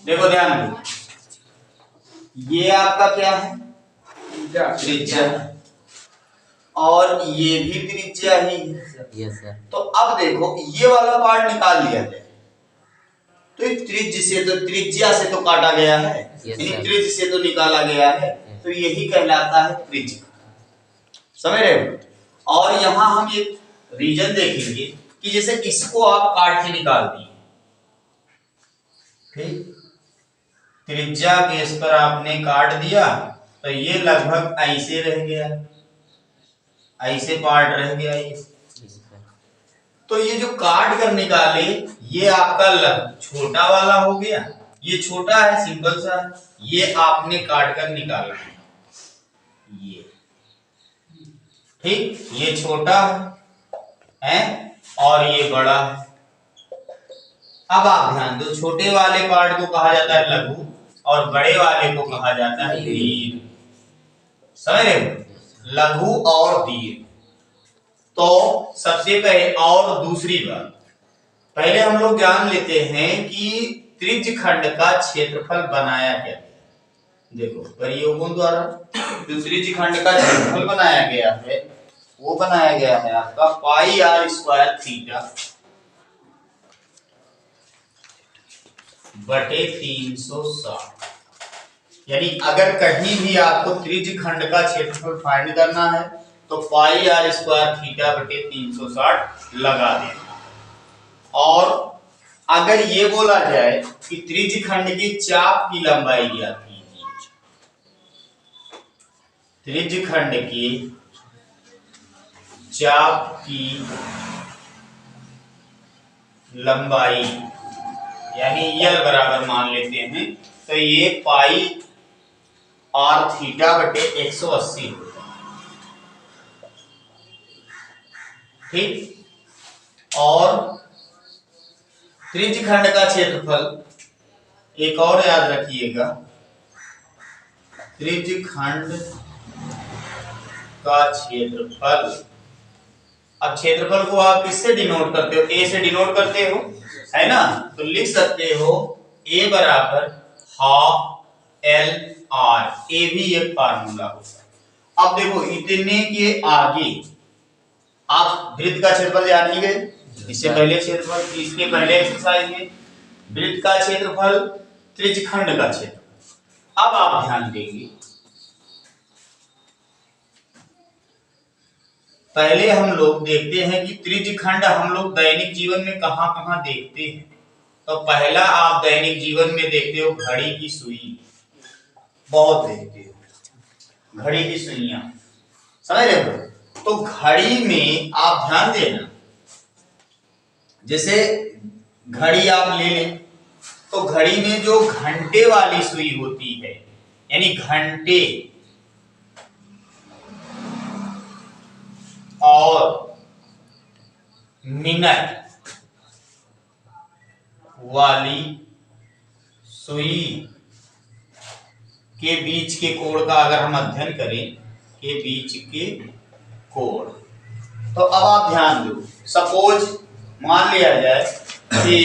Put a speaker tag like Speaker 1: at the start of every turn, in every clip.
Speaker 1: देखो ध्यान दो, ये आपका क्या है, त्रिज्या, और ये भी त्रिज्या ही है।
Speaker 2: Yes sir.
Speaker 1: तो अब देखो ये वाला पार्ट निकाल लिया जाए, तो त्रिज्य से तो त्रिज्या से तो काटा गया है, यानी त्रिज्य से तो निकाला गया है, तो यही कहलाता है त्रिज्य। समझ रहे हो? और यहां हम एक रीजन देखेंगे कि जैसे इसको आप काट के निकाल दिए, ठीक, त्रिज्या बेस पर आपने काट दिया, तो ये लगभग ऐसे रह गया, ऐसे पार्ट रह गया ये। तो ये जो काट कर निकाले, ये आपका छोटा वाला हो गया, ये छोटा है सिंपल सा, ये आपने काट कर निकाला ये, ठीक, ये छोटा है और ये बड़ा है। अब आप ध्यान दो, छोटे वाले पार्ट को कहा जाता है लघु और बड़े वाले को कहा जाता है दीर्घ। समझ रहे हो? लघु और दीर्घ। तो सबसे पहले और दूसरी बात, पहले हम लोग जान लेते हैं कि त्रिज्य खंड का क्षेत्रफल बनाया गया। देखो प्रयोगों द्वारा जो त्रिज्य खंड का क्षेत्रफल बनाया गया है, वो बनाया गया है आपका पाई आर स्क्वायर थीटा बटे 360। यानी अगर कहीं भी आपको त्रिज्य खंड का क्षेत्रफल फाइंड करना है तो पाई आर स्क्वायर थीटा बटे 360 लगा देना। और अगर ये बोला जाए कि त्रिज्य खंड की चाप की लंबाई ज्ञात कीजिए, त्रिज्य खंड की चाप की लंबाई यानी यल बराबर मान लेते हैं, तो ये पाई आर थीटा बटे 180 होता है, ठीक। और त्रिज्य खंड का क्षेत्रफल एक और याद रखिएगा, त्रिज्य खंड का क्षेत्रफल, अब क्षेत्रफल को आप किससे डिनोट करते हो? ए से डिनोट करते हो, है ना? तो लिख सकते हो ए बराबर हाफ एल आर, ए भी एक फार्मूला होता है। अब देखो इतने के आगे आप वृत्त का क्षेत्रफल जान ही गए, इससे पहले क्षेत्रफल, इसके पहले एक्सरसाइज में वृत्त का क्षेत्रफल, त्रिज्य खंड का क्षेत्रफल। अब आप ध्यान देंगे, पहले हम लोग देखते हैं कि त्रिज्य खंड हम लोग दैनिक जीवन में कहां कहां देखते हैं। तो पहला आप दैनिक जीवन में देखते हो घड़ी की सुई, बहुत देखते हो घड़ी की सुइयां, समझ रहे हो? तो घड़ी में आप ध्यान देना, जैसे घड़ी आप ले लें तो घड़ी में जो घंटे वाली सुई होती है, यानी घंटे और मिनट वाली सुई के बीच के कोण का अगर हम अध्ययन करें, के बीच के कोण, तो अब आप ध्यान दो, सपोज मान लिया जाए कि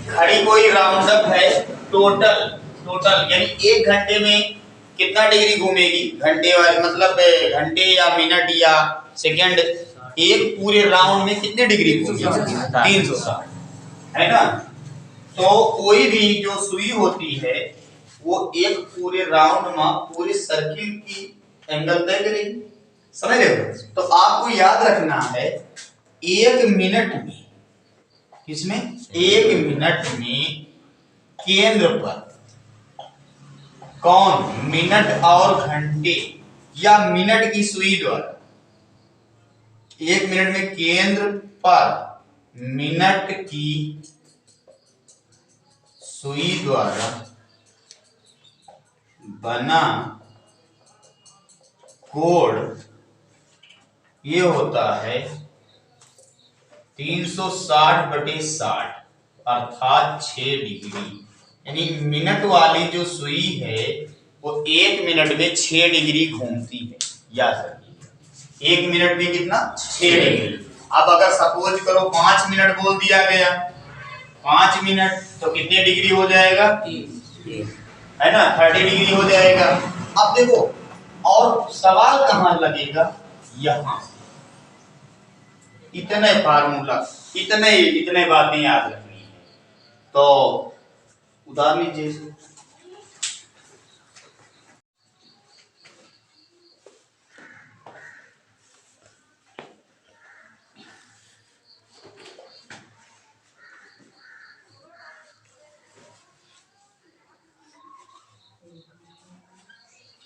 Speaker 1: घड़ी कोई राउंड अप है, टोटल यानी एक घंटे में कितना डिग्री घूमेगी, घंटे वाले मतलब घंटे या मिनट या सेकंड, एक पूरे राउंड में कितने डिग्री घूमेगी? 360, है ना? तो कोई भी जो सुई होती है वो एक पूरे राउंड में पूरे सर्किल की एंगल तय करेगी, समझ रहे हो? तो आपको याद रखना है एक मिनट में, किसमें? एक मिनट में केंद्र पर कौन, मिनट और घंटे या मिनट की सुई द्वारा, एक मिनट में केंद्र पर मिनट की सुई द्वारा बना कोण ये होता है 360 बटे 60 अर्थात 6 डिग्री। यानी मिनट वाली जो सुई है वो एक मिनट में 6 डिग्री घूमती है, याद रखिए, एक मिनट में कितना? 6 डिग्री। अब अगर सपोज करो 5 मिनट बोल दिया गया, 5 मिनट तो कितने डिग्री हो जाएगा, है ना, 30 डिग्री हो जाएगा। अब देखो और सवाल कहाँ लगेगा, यहाँ। इतने फार्मूला, इतने बातें याद रखनी है। तो उतार लीजिए इसको।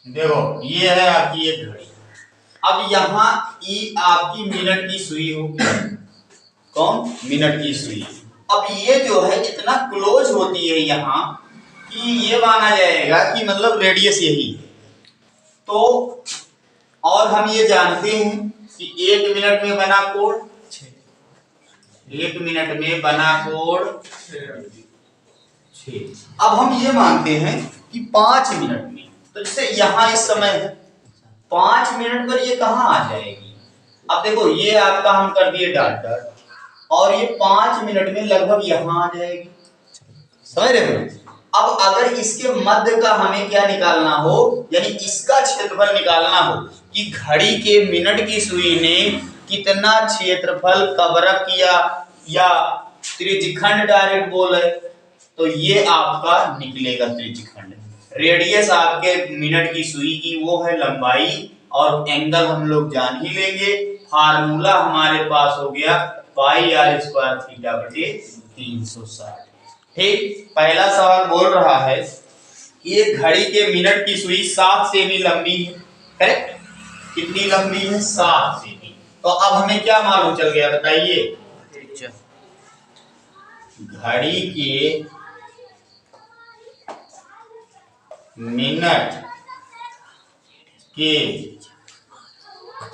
Speaker 1: देखो ये है आपकी एक घड़ी। अब यहाँ ई आपकी मिनट की सुई होगी, कौन, मिनट की सुई। अब ये जो है इतना क्लोज होती है यहाँ कि ये माना जाएगा कि मतलब रेडियस यही है। तो और हम ये जानते हैं कि 1 मिनट में बना कोण 1 मिनट में बना कोण 6। अब हम ये मानते हैं कि 5 मिनट में, तो जैसे यहाँ इस समय है 5 मिनट पर ये कहाँ आ जाएगी। अब देखो ये आपका हम कर दिए डॉट डॉट, और ये 5 मिनट में लगभग यहाँ आ जाएगी, समझ रहे हो। अब अगर इसके मध्य का हमें क्या निकालना हो, यानी इसका क्षेत्रफल निकालना हो कि घड़ी के मिनट की सुई ने कितना क्षेत्रफल कवर अप किया या त्रिज्यखंड डायरेक्ट बोले, तो ये आपका निकलेगा त्रिज्यखंड। रेडियस आपके मिनट की सुई की वो है लंबाई, और एंगल हम लोग जान ही लेंगे। फार्मूला हमारे पास हो गया पाई आर स्क्वायर थीटा बटे 360। ठीक, पहला सवाल बोल रहा है कि एक घड़ी के मिनट की सुई 7 सेमी लंबी है, करेक्ट। कितनी लंबी है, 7 सेमी। तो अब हमें क्या मालूम चल गया बताइए, घड़ी के मिनट के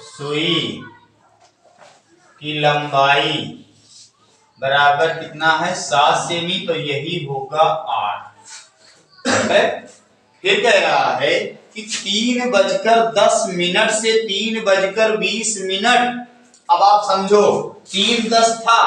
Speaker 1: सुई की लंबाई बराबर कितना है, 7 सेमी, तो यही होगा 8। फिर कह रहा है कि 3:10 से 3:20। अब आप समझो 3:10 था,